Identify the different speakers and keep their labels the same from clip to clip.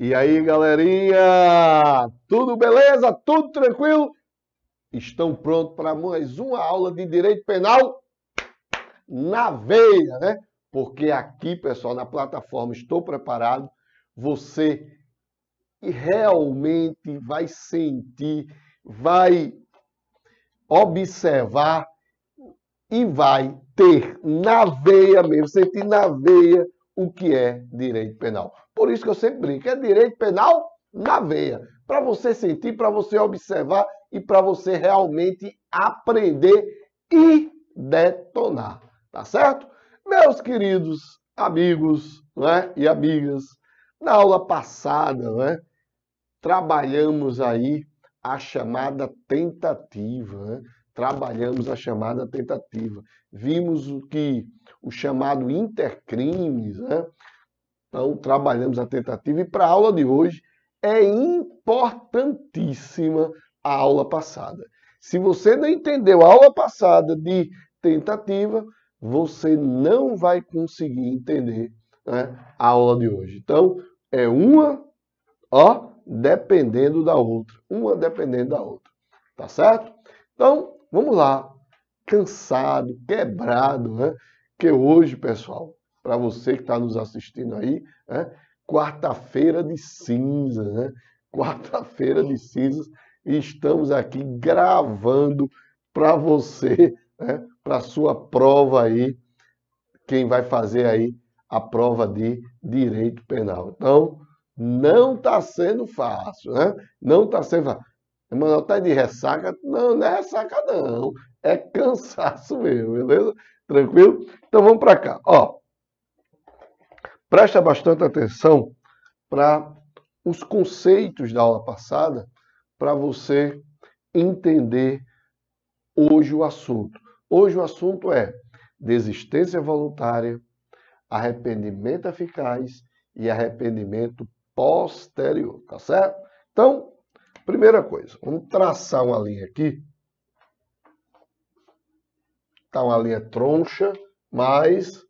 Speaker 1: E aí, galerinha? Tudo beleza? Tudo tranquilo? Estão prontos para mais uma aula de Direito Penal na veia, né? Porque aqui, pessoal, na plataforma Estou Preparado, você realmente vai sentir, vai observar e vai ter na veia mesmo, sentir na veia o que é direito penal. Por isso que eu sempre brinco, é direito penal na veia, para você sentir, para você observar e para você realmente aprender e detonar, tá certo? Meus queridos amigos, né, e amigas, na aula passada, né, trabalhamos aí a chamada tentativa, né? Trabalhamos a chamada tentativa. Vimos o chamado intercrimes, né? Então, trabalhamos a tentativa. E para a aula de hoje, é importantíssima a aula passada. Se você não entendeu a aula passada de tentativa, você não vai conseguir entender, né, a aula de hoje. Então, é uma, dependendo da outra. Uma dependendo da outra. Tá certo? Então, vamos lá. Cansado, quebrado, né? Que hoje, pessoal, para você que está nos assistindo aí, né? Quarta-feira de cinza, né? Quarta-feira de cinzas. E estamos aqui gravando para você, né? Para sua prova aí. Quem vai fazer aí a prova de direito penal. Então, não está sendo fácil, né? Não está sendo fácil. Emanuel, tá de ressaca? Não, não é ressaca, não. É cansaço mesmo, beleza? Tranquilo? Então vamos para cá. Ó, presta bastante atenção para os conceitos da aula passada, para você entender hoje o assunto. Hoje o assunto é desistência voluntária, arrependimento eficaz e arrependimento posterior, tá certo? Então, primeira coisa, vamos traçar uma linha aqui. Tá uma linha troncha, mas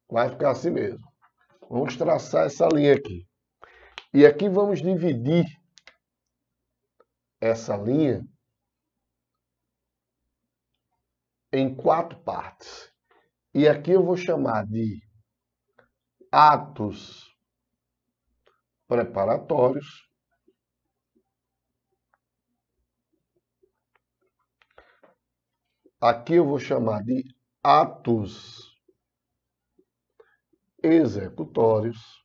Speaker 1: vai ficar assim mesmo. Vamos traçar essa linha aqui. E aqui vamos dividir essa linha em 4 partes. E aqui eu vou chamar de atos preparatórios, aqui eu vou chamar de atos executórios,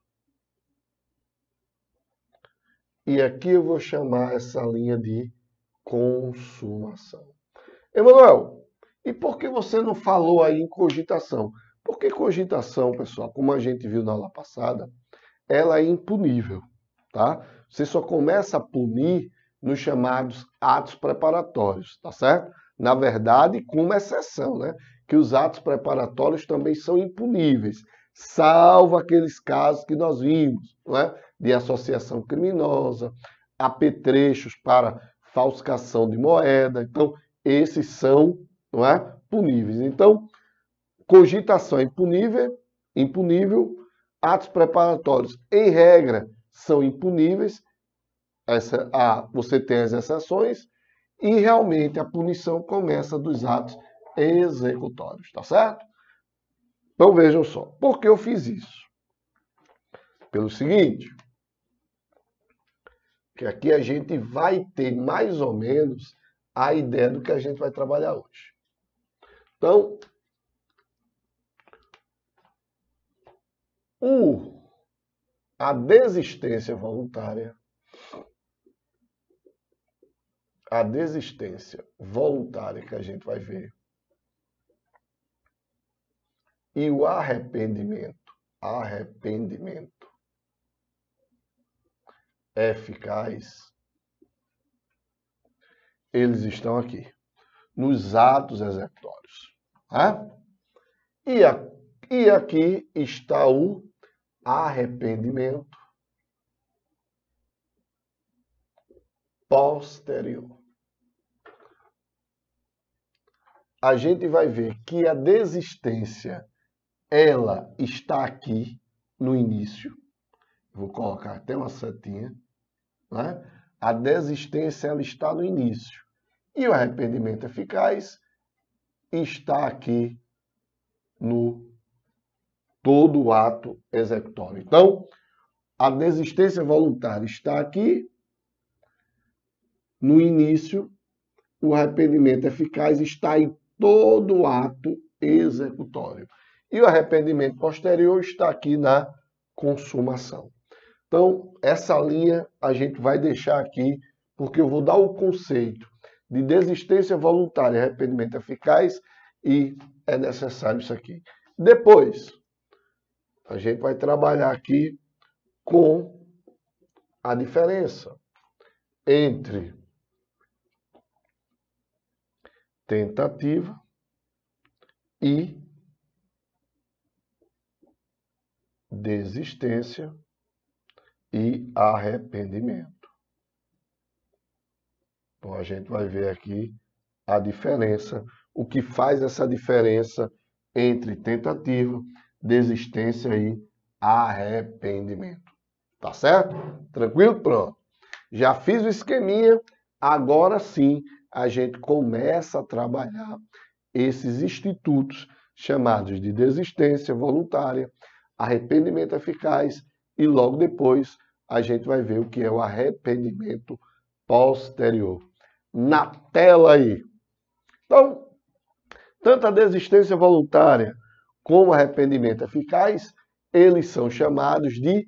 Speaker 1: e aqui eu vou chamar essa linha de consumação. Emanuel, e por que você não falou aí em cogitação? Porque cogitação, pessoal, como a gente viu na aula passada, ela é impunível, tá? Você só começa a punir nos chamados atos preparatórios, tá certo? Na verdade, com uma exceção, né? Que os atos preparatórios também são impuníveis, salvo aqueles casos que nós vimos, não é? De associação criminosa, apetrechos para falsificação de moeda. Então, esses são, não é, puníveis. Então, cogitação é impunível, atos preparatórios, em regra, são impuníveis, você tem as exceções, e realmente a punição começa dos atos executórios, tá certo? Então vejam só, por que eu fiz isso? Pelo seguinte, que aqui a gente vai ter mais ou menos a ideia do que a gente vai trabalhar hoje. Então, a desistência voluntária, que a gente vai ver, e o arrependimento eficaz, eles estão aqui, nos atos executórios. Tá? E aqui está o arrependimento posterior. A gente vai ver que a desistência, ela está aqui no início. vou colocar até uma setinha, né? A desistência ela está no início. E o arrependimento eficaz está aqui no todo o ato executório. Então, a desistência voluntária está aqui no início, o arrependimento eficaz está em todo o ato executório. E o arrependimento posterior está aqui na consumação. Então, essa linha a gente vai deixar aqui, porque eu vou dar o conceito de desistência voluntária e arrependimento eficaz, e é necessário isso aqui. Depois, a gente vai trabalhar aqui com a diferença entre tentativa e desistência e arrependimento. Então, a gente vai ver aqui a diferença, o que faz essa diferença entre tentativa, desistência e arrependimento. Tá certo? Tranquilo? Pronto. Já fiz o esqueminha, agora sim a gente começa a trabalhar esses institutos chamados de desistência voluntária, arrependimento eficaz e logo depois a gente vai ver o que é o arrependimento posterior. Na tela aí. Então, tanto a desistência voluntária como o arrependimento eficaz, eles são chamados de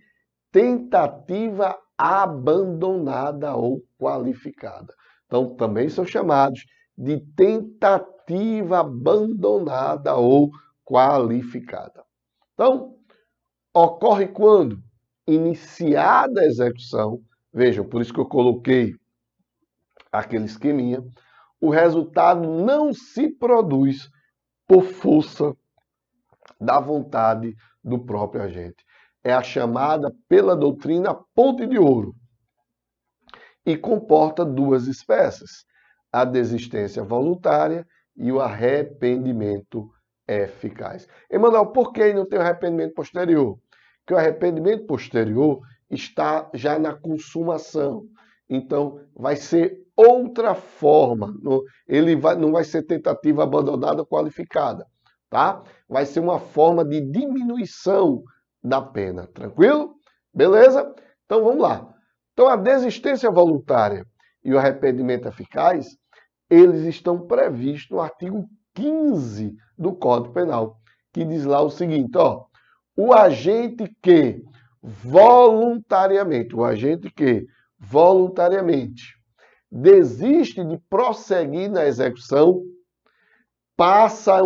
Speaker 1: tentativa abandonada ou qualificada. Então, também são chamados de tentativa abandonada ou qualificada. Então, ocorre quando iniciada a execução, vejam, por isso que eu coloquei aquele esqueminha, o resultado não se produz por força da vontade do próprio agente. É a chamada pela doutrina ponte de ouro e comporta duas espécies, a desistência voluntária e o arrependimento eficaz. Emanuel, por que não tem o arrependimento posterior? Porque o arrependimento posterior está já na consumação. Então, vai ser outra forma. Não vai ser tentativa abandonada ou qualificada. Tá? Vai ser uma forma de diminuição da pena. Tranquilo? Beleza? Então, vamos lá. Então, a desistência voluntária e o arrependimento eficaz, eles estão previstos no artigo 15 do Código Penal, que diz lá o seguinte, ó, o agente que voluntariamente desiste de prosseguir na execução, passa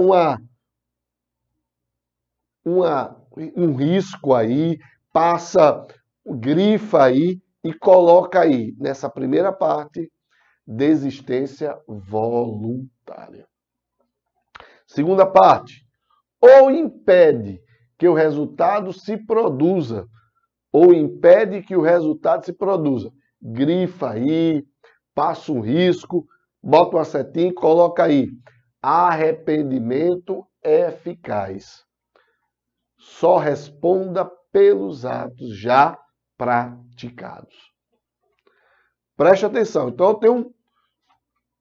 Speaker 1: um risco aí, passa grifa aí e coloca aí, nessa primeira parte, desistência voluntária. Segunda parte, ou impede que o resultado se produza, grifa aí, passa um risco, bota uma setinha e coloca aí, arrependimento eficaz. Só responda pelos atos já praticados. Preste atenção. Então, eu tenho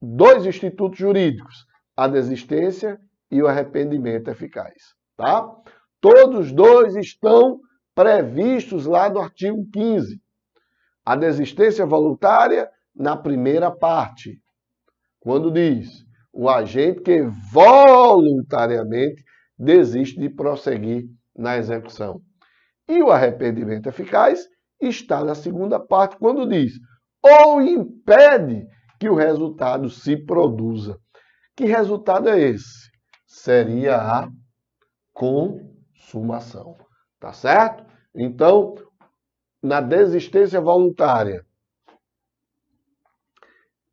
Speaker 1: dois institutos jurídicos, a desistência e o arrependimento eficaz. Tá? Todos dois estão previstos lá no artigo 15. A desistência voluntária na primeira parte, quando diz o agente que voluntariamente desiste de prosseguir na execução. E o arrependimento eficaz está na segunda parte, quando diz ou impede que o resultado se produza. Que resultado é esse? Seria a consumação. Tá certo? Então, na desistência voluntária,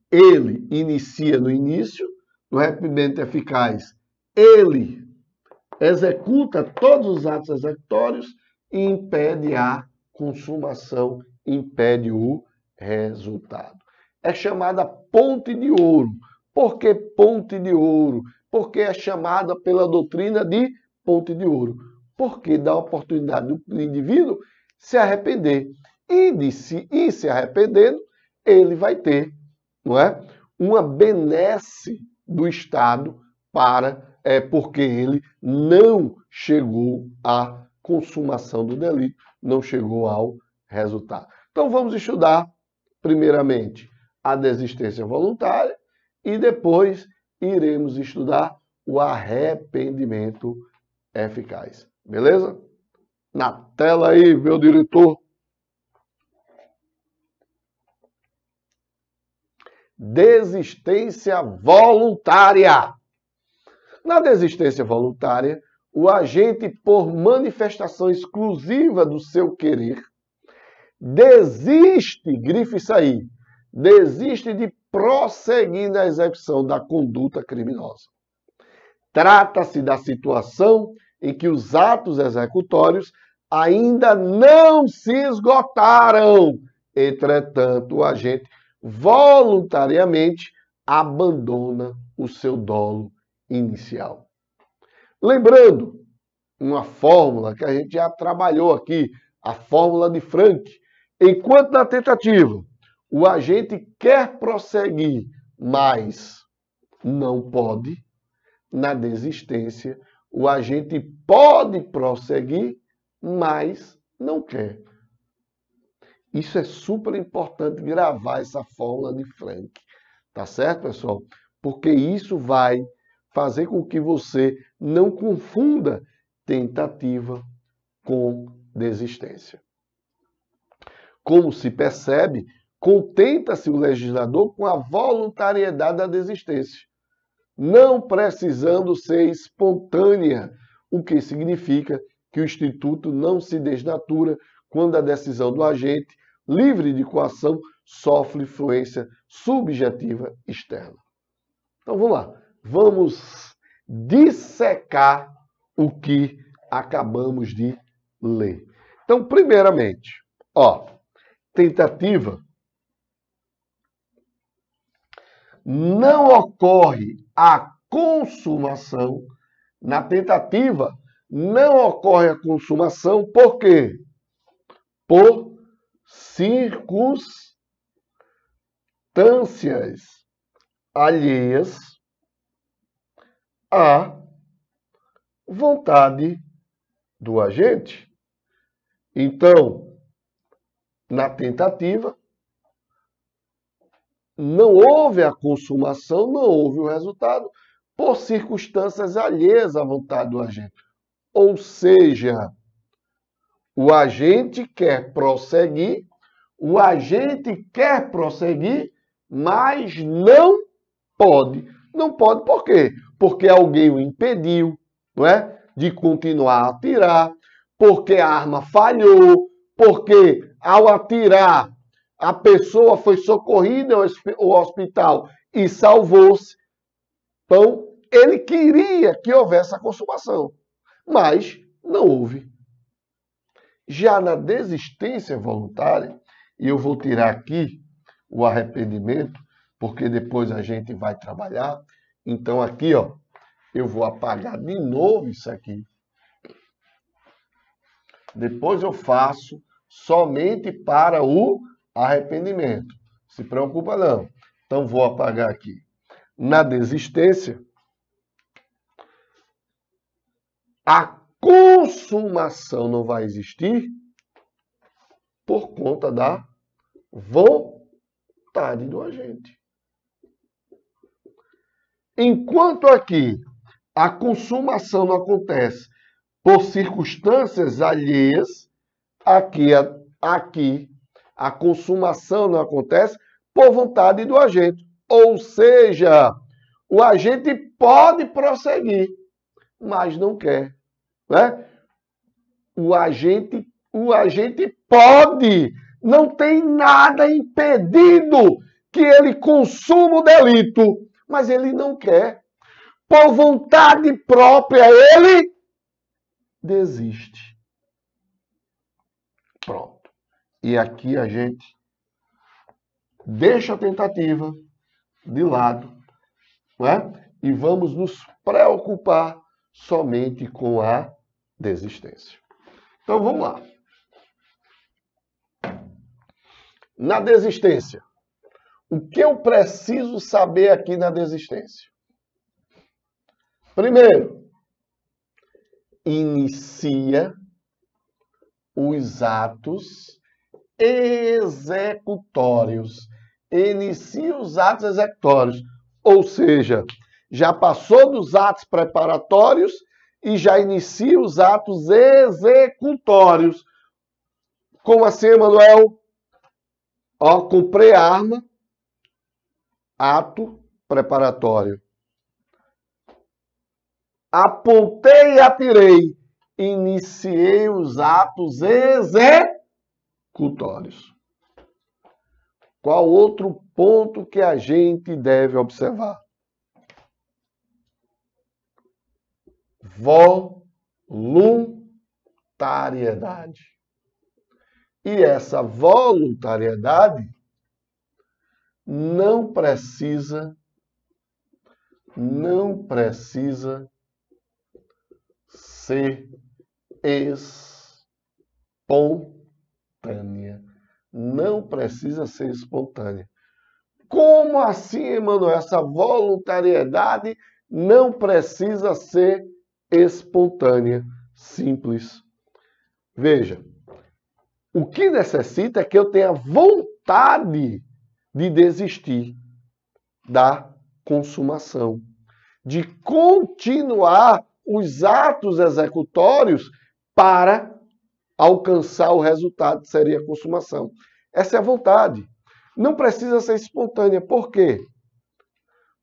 Speaker 1: ele inicia no início, no arrependimento eficaz, ele executa todos os atos executórios e impede a consumação, impede o resultado. É chamada ponte de ouro. Por que ponte de ouro? Porque é chamada pela doutrina de ponte de ouro. Porque dá a oportunidade do indivíduo se arrepender. E se arrependendo, ele vai ter, não é, uma benesse do Estado porque ele não chegou à consumação do delito, não chegou ao resultado. Então vamos estudar, primeiramente, a desistência voluntária e depois iremos estudar o arrependimento eficaz. Beleza? Na tela aí, meu diretor. Desistência voluntária. Na desistência voluntária, o agente, por manifestação exclusiva do seu querer, desiste, grife isso aí, desiste de prosseguir na execução da conduta criminosa. Trata-se da situação em que os atos executórios ainda não se esgotaram. Entretanto, o agente voluntariamente abandona o seu dolo inicial. Lembrando, uma fórmula que a gente já trabalhou aqui, a fórmula de Frank. Enquanto na tentativa o agente quer prosseguir, mas não pode, na desistência o agente pode prosseguir, mas não quer. Isso é super importante gravar essa fórmula de Frank. Tá certo, pessoal? Porque isso vai fazer com que você não confunda tentativa com desistência. Como se percebe, contenta-se o legislador com a voluntariedade da desistência, não precisando ser espontânea, o que significa que o Instituto não se desnatura quando a decisão do agente, livre de coação, sofre influência subjetiva externa. Então vamos lá, vamos dissecar o que acabamos de ler. Então, primeiramente, tentativa não ocorre a consumação. Na tentativa não ocorre a consumação, por quê? Por circunstâncias alheias à vontade do agente. Então, na tentativa, não houve a consumação, não houve o resultado, por circunstâncias alheias à vontade do agente. Ou seja, o agente quer prosseguir, mas não pode. Não pode por quê? Porque alguém o impediu, não é? De continuar a atirar, porque a arma falhou, porque ao atirar a pessoa foi socorrida ao hospital e salvou-se. Então, ele queria que houvesse a consumação, mas não houve. Já na desistência voluntária, e eu vou tirar aqui o arrependimento, porque depois a gente vai trabalhar. Então, aqui, eu vou apagar de novo isso aqui. Depois eu faço somente para o arrependimento. Se preocupa não. Então, vou apagar aqui. Na desistência, a consumação não vai existir por conta da vontade do agente. Enquanto aqui a consumação não acontece por circunstâncias alheias, aqui a consumação não acontece por vontade do agente. Ou seja, o agente pode prosseguir, mas não quer. Né? O agente pode, não tem nada impedido que ele consuma o delito, mas ele não quer. Por vontade própria, ele desiste. Pronto. E aqui a gente deixa a tentativa de lado, né? E vamos nos preocupar somente com a desistência. Então vamos lá. Na desistência. O que eu preciso saber aqui na desistência? Primeiro, inicia os atos executórios. Inicia os atos executórios. Ou seja, já passou dos atos preparatórios e já inicia os atos executórios. Como assim, Emanuel? Ó, comprei a arma, ato preparatório. Apontei e atirei. Iniciei os atos executórios. Qual outro ponto que a gente deve observar? Voluntariedade. E essa voluntariedade não precisa ser espontânea. Não precisa ser espontânea. Como assim, Emanuel? Essa voluntariedade não precisa ser espontânea. Simples. Veja, o que necessita é que eu tenha vontade de desistir da consumação, de continuar os atos executórios para alcançar o resultado que seria a consumação. Essa é a vontade. Não precisa ser espontânea. Por quê?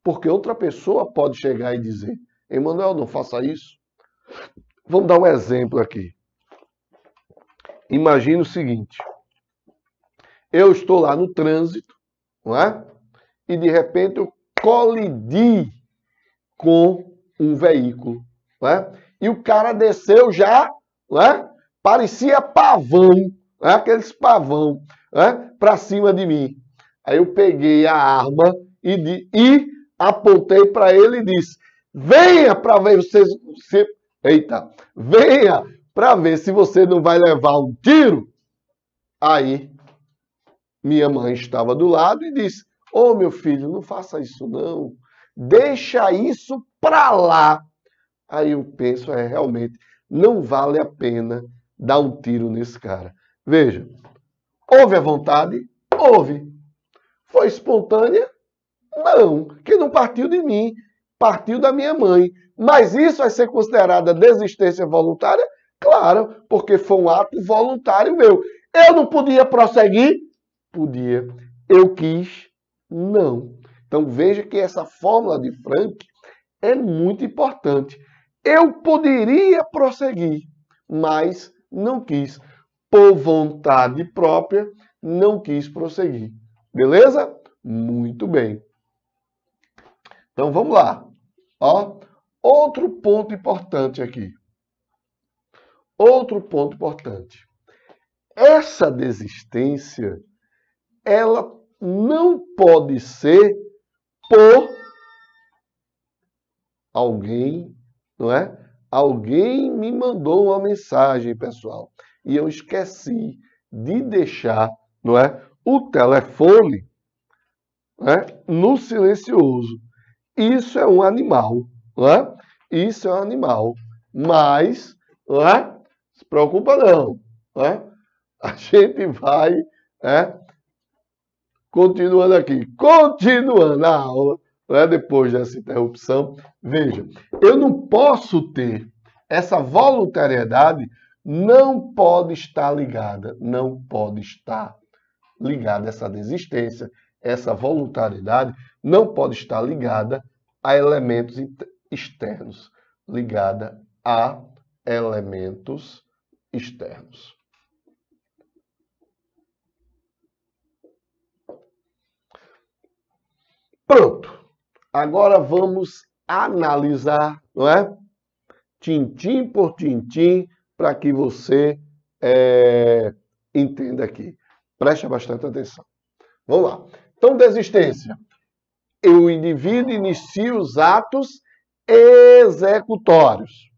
Speaker 1: Porque outra pessoa pode chegar e dizer: Emanuel, não faça isso. Vamos dar um exemplo aqui. Imagina o seguinte. Eu estou lá no trânsito, não é? E de repente eu colidi com um veículo, não é? E o cara desceu já, não é? Parecia pavão, não é? Aqueles pavão, não é? Para cima de mim. Aí eu peguei a arma e apontei para ele e disse: venha para ver venha para ver se você não vai levar um tiro. Aí minha mãe estava do lado e disse: ô meu filho, não faça isso não. Deixa isso para lá. Aí eu penso, realmente, não vale a pena dar um tiro nesse cara. Veja, houve a vontade? Houve. Foi espontânea? Não, que não partiu de mim, partiu da minha mãe. Mas isso vai ser considerada desistência voluntária? Claro, porque foi um ato voluntário meu. Eu não podia prosseguir? Podia. Eu quis? Não. Então veja que essa fórmula de Frank é muito importante. Eu poderia prosseguir, mas não quis. Por vontade própria, não quis prosseguir. Beleza? Muito bem. Então vamos lá. Ó, outro ponto importante aqui. Outro ponto importante. Essa desistência, ela não pode ser por alguém, não é? Alguém me mandou uma mensagem, pessoal, e eu esqueci de deixar, não é, o telefone, né, no silencioso. Isso é um animal, não é? Isso é um animal, mas, não é? Se preocupa não, é? A gente vai, continuando aqui, continuando a aula, depois dessa interrupção. Veja, eu não posso ter essa voluntariedade, não pode estar ligada, essa desistência, essa voluntariedade não pode estar ligada a elementos externos, ligada a elementos externos. Pronto. Agora vamos analisar, não é? Tintim por tintim, para que você entenda aqui. Preste bastante atenção. Vamos lá. Então, desistência. O indivíduo inicia os atos executórios.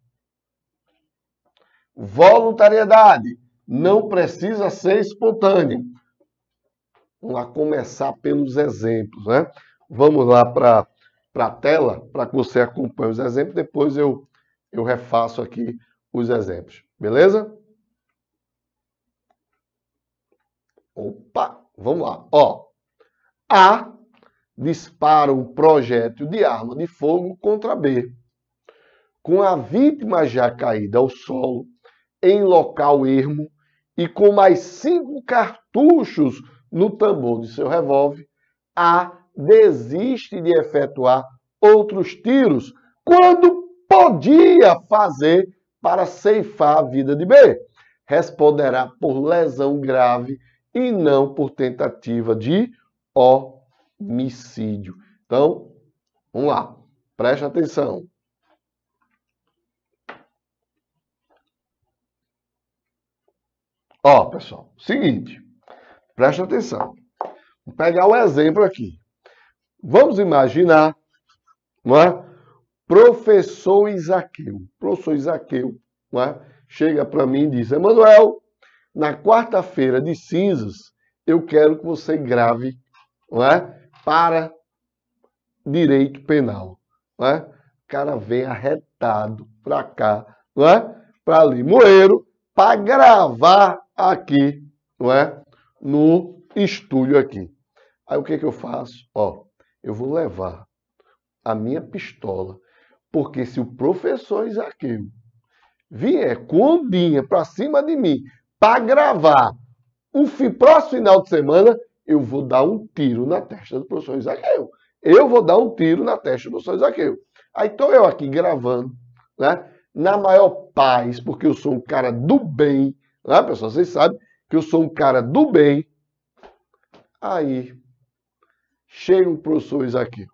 Speaker 1: Voluntariedade. Não precisa ser espontânea. Vamos lá começar pelos exemplos, né? Vamos lá para a tela, para que você acompanhe os exemplos, depois eu refaço aqui os exemplos, beleza? Opa, vamos lá. Ó, A dispara um projétil de arma de fogo contra B, com a vítima já caída ao solo, em local ermo, e com mais 5 cartuchos no tambor de seu revólver, A desiste de efetuar outros tiros quando podia fazer para ceifar a vida de B. Responderá por lesão grave e não por tentativa de homicídio. Então, vamos lá. Preste atenção. Ó, pessoal, seguinte. Preste atenção. Vou pegar um exemplo aqui. Vamos imaginar, não é? Professor Isaqueu. Professor Isaqueu, não é? Chega para mim e diz: Emanuel, na quarta-feira de cinzas, eu quero que você grave, não é? Para direito penal. Não é? O cara vem arretado para cá, não é? Para Limoeiro, para gravar aqui, não é? No estúdio aqui. Aí o que eu faço? Ó, eu vou levar a minha pistola, porque se o professor Isaqueu vier com ondinha para cima de mim para gravar o próximo final de semana, eu vou dar um tiro na testa do professor Isaqueu. Eu vou dar um tiro na testa do professor Isaqueu. Aí estou eu aqui gravando, né? Na maior paz, porque eu sou um cara do bem, né, pessoal? Vocês sabem que eu sou um cara do bem. Aí chega o professor Isaqueu.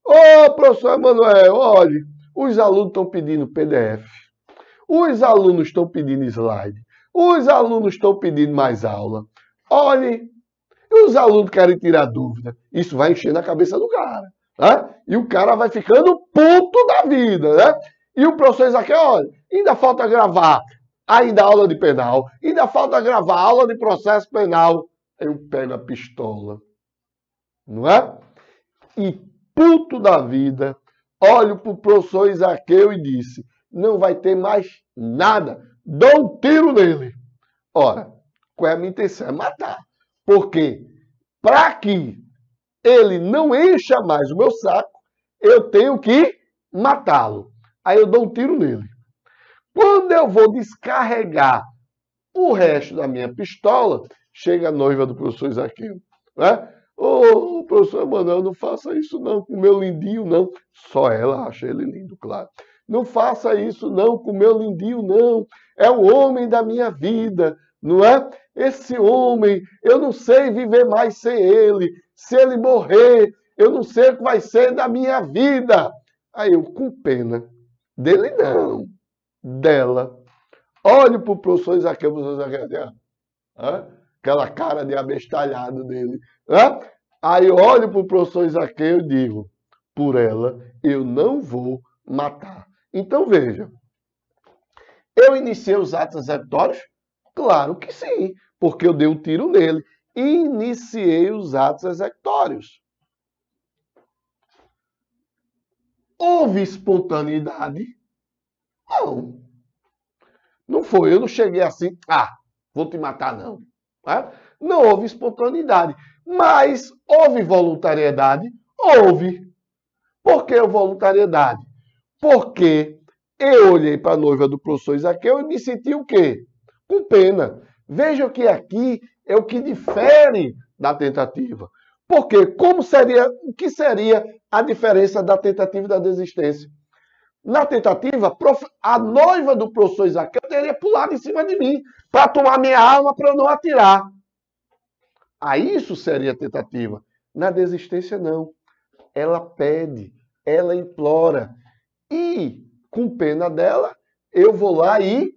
Speaker 1: Ô, professor Emanuel, olha, os alunos estão pedindo PDF, os alunos estão pedindo slide, os alunos estão pedindo mais aula. Olhe, os alunos querem tirar dúvida. Isso vai encher na cabeça do cara, né? E o cara vai ficando puto da vida, né? E o professor Isaqueu, olha, ainda falta gravar ainda aula de penal, ainda falta gravar aula de processo penal. Eu pego a pistola, não é? E puto da vida, olho para o professor Isaqueu e disse: não vai ter mais nada, dou um tiro nele. Ora, qual é a minha intenção? É matar. Porque para que ele não encha mais o meu saco, eu tenho que matá-lo. Aí eu dou um tiro nele. Quando eu vou descarregar o resto da minha pistola, chega a noiva do professor Isaqueu, né? Ô, professor Emanuel, não faça isso não com o meu lindinho, não. Só ela acha ele lindo, claro. Não faça isso não com o meu lindinho, não. É o homem da minha vida, não é? Esse homem, eu não sei viver mais sem ele. Se ele morrer, eu não sei o que vai ser da minha vida. Aí eu, com pena dele, não, dela, olho para o professor Isaqueu, o professor Isaqueu, aquela cara de abestalhado dele. Aí eu olho para o professor Isaqueu e digo: por ela eu não vou matar. Então veja, eu iniciei os atos executórios? Claro que sim, porque eu dei um tiro nele. Iniciei os atos executórios. Houve espontaneidade? Não. Não foi, eu não cheguei assim, vou te matar não. Não houve espontaneidade. Mas houve voluntariedade? Houve. Por que voluntariedade? Porque eu olhei para a noiva do professor Isaqueu e me senti o quê? Com pena. Veja que aqui é o que difere da tentativa. Porque o que seria a diferença da tentativa e da desistência? Na tentativa, a noiva do professor Isaqueu teria pulado em cima de mim para tomar minha arma para eu não atirar. Aí isso seria tentativa. Na desistência, não. Ela pede, ela implora. E, com pena dela, eu vou lá e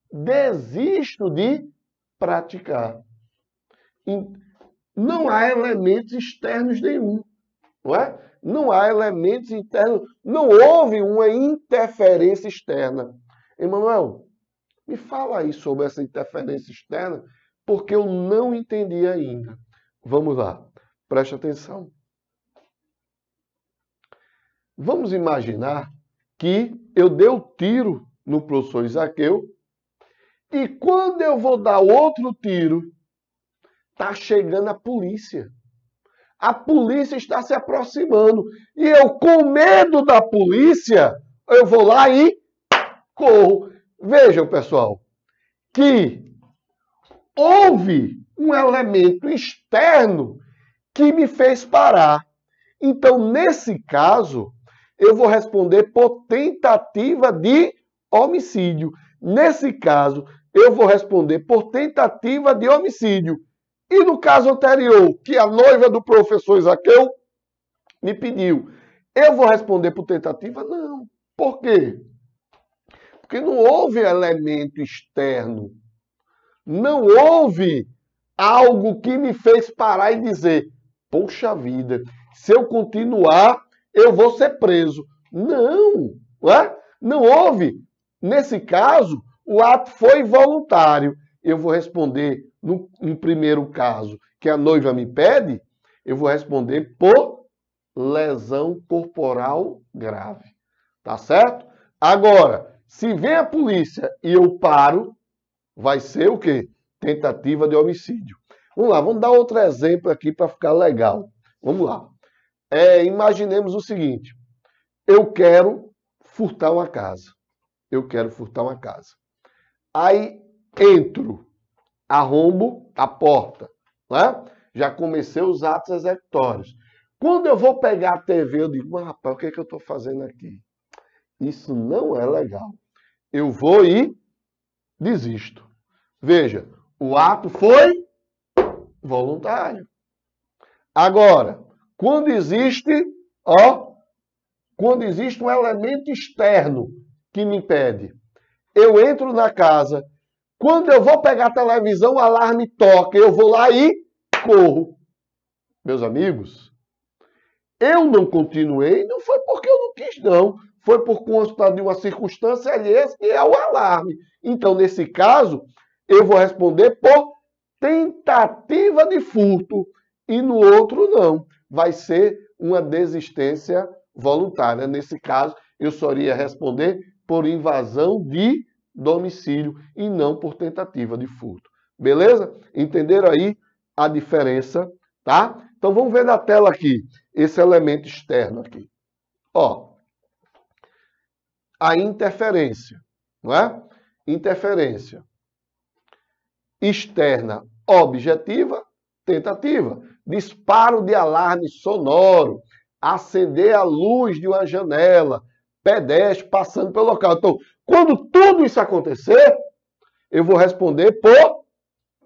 Speaker 1: desisto de praticar. Não há elementos externos nenhum. Não é? Não há elementos internos. Não houve uma interferência externa. Emanuel, me fala aí sobre essa interferência externa, porque eu não entendi ainda. Vamos lá, preste atenção. Vamos imaginar que eu dei o tiro no professor Isaqueu e quando eu vou dar outro tiro, está chegando a polícia. A polícia está se aproximando. E eu, com medo da polícia, eu vou lá e corro. Vejam, pessoal, que houve um elemento externo que me fez parar. Então, nesse caso, eu vou responder por tentativa de homicídio. Nesse caso, eu vou responder por tentativa de homicídio. E no caso anterior, que a noiva do professor Isaqueu me pediu, eu vou responder por tentativa? Não. Por quê? Porque não houve elemento externo. Não houve algo que me fez parar e dizer, poxa vida, se eu continuar, eu vou ser preso. Não, não é? Não houve. Nesse caso, o ato foi voluntário. Eu vou responder, no primeiro caso, que a noiva me pede, eu vou responder por lesão corporal grave. Tá certo? Agora, se vem a polícia e eu paro, vai ser o quê? Tentativa de homicídio. Vamos lá, vamos dar outro exemplo aqui para ficar legal. Vamos lá. Imaginemos o seguinte. Eu quero furtar uma casa. Eu quero furtar uma casa. Aí entro, arrombo a porta, né? Já comecei os atos executórios. Quando eu vou pegar a TV, eu digo, mas rapaz, o que é que eu estou fazendo aqui? Isso não é legal. Eu vou e desisto. Veja, o ato foi voluntário. Agora, quando existe um elemento externo que me impede, eu entro na casa, quando eu vou pegar a televisão, o alarme toca, eu vou lá e corro. Meus amigos, eu não continuei, não foi porque eu não quis, não. Foi por conta de uma circunstância alheia, que é o alarme. Então, nesse caso, eu vou responder por tentativa de furto. E no outro, não. Vai ser uma desistência voluntária. Nesse caso, eu só iria responder por invasão de domicílio e não por tentativa de furto. Beleza? Entenderam aí a diferença, tá? Então, vamos ver na tela aqui, esse elemento externo aqui. Ó, a interferência, não é? Interferência externa objetiva, tentativa. Disparo de alarme sonoro, acender a luz de uma janela, pedestre passando pelo local. Então, quando tudo isso acontecer, eu vou responder por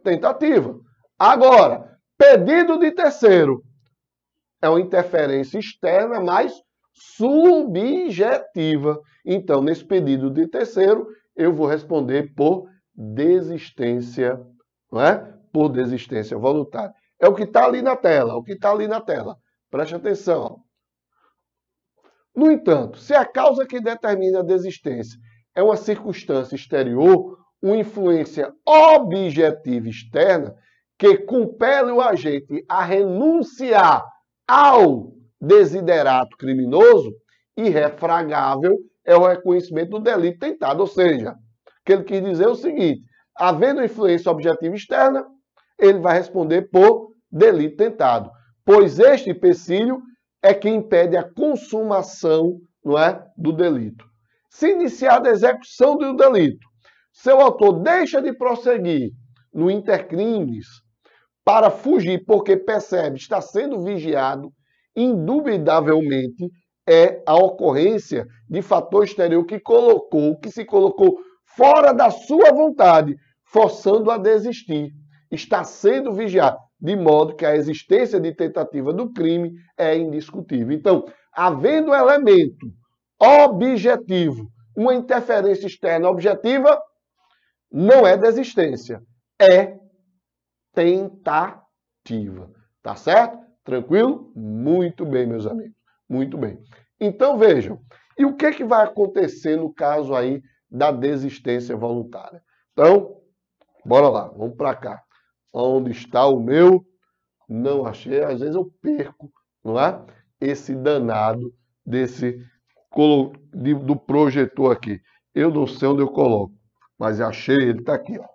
Speaker 1: tentativa. Agora, pedido de terceiro é uma interferência externa, mas subjetiva. Então, nesse pedido de terceiro, eu vou responder por desistência, não é? Por desistência voluntária. É o que está ali na tela, o que está ali na tela. Preste atenção. No entanto, se a causa que determina a desistência é uma circunstância exterior, uma influência objetiva externa, que compele o agente a renunciar ao desiderato criminoso, irrefragável é o reconhecimento do delito tentado. Ou seja, o que ele quis dizer é o seguinte, havendo influência objetiva externa, ele vai responder por delito tentado, pois este empecilho é que impede a consumação, não é, do delito. Se iniciada a execução do delito, seu autor deixa de prosseguir no intercrimes para fugir porque percebe está sendo vigiado, indubitavelmente é a ocorrência de fator exterior que se colocou fora da sua vontade, forçando a desistir. Está sendo vigiado, de modo que a existência de tentativa do crime é indiscutível. Então, havendo elemento objetivo, uma interferência externa objetiva, não é desistência, é tentativa. Tá certo? Tranquilo? Muito bem, meus amigos. Muito bem. Então, vejam. E o que vai acontecer no caso aí da desistência voluntária? Então, bora lá. Vamos para cá. Onde está o meu não achei, às vezes eu perco, não é? Esse danado do projetor aqui. Eu não sei onde eu coloco, mas achei, ele está aqui, ó.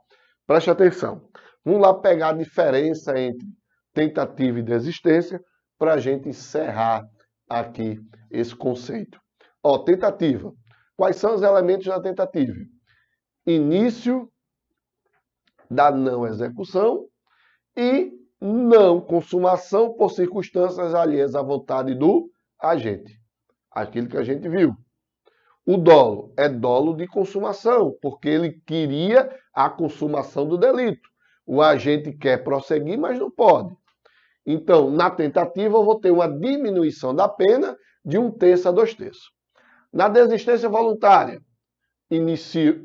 Speaker 1: Preste atenção. Vamos lá pegar a diferença entre tentativa e desistência para a gente encerrar aqui esse conceito. Ó, tentativa. Quais são os elementos da tentativa? Início da não execução e não consumação por circunstâncias alheias à vontade do agente. Aquilo que a gente viu. O dolo é dolo de consumação, porque ele queria a consumação do delito. O agente quer prosseguir, mas não pode. Então, na tentativa, eu vou ter uma diminuição da pena de 1/3 a 2/3. Na desistência voluntária, início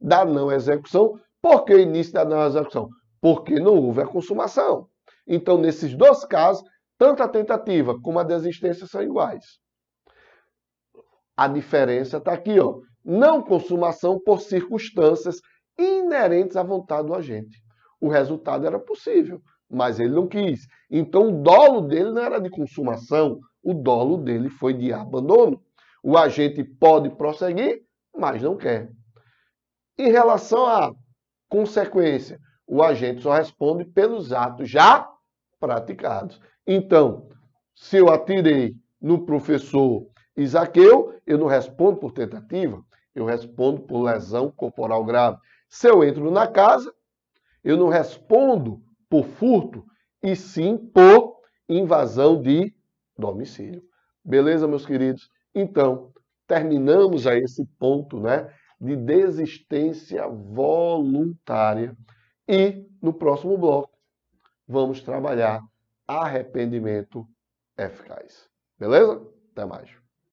Speaker 1: da não execução. Por que início da não execução? Porque não houve a consumação. Então, nesses dois casos, tanto a tentativa como a desistência são iguais. A diferença está aqui, ó. Não consumação por circunstâncias inerentes à vontade do agente. O resultado era possível, mas ele não quis. Então, o dolo dele não era de consumação, o dolo dele foi de abandono. O agente pode prosseguir, mas não quer. Em relação à consequência, o agente só responde pelos atos já praticados. Então, se eu atirei no professor Isaqueu, eu não respondo por tentativa, eu respondo por lesão corporal grave. Se eu entro na casa, eu não respondo por furto, e sim por invasão de domicílio. Beleza, meus queridos? Então, terminamos aí esse ponto, né, de desistência voluntária. E no próximo bloco, vamos trabalhar arrependimento eficaz. Beleza? Até mais.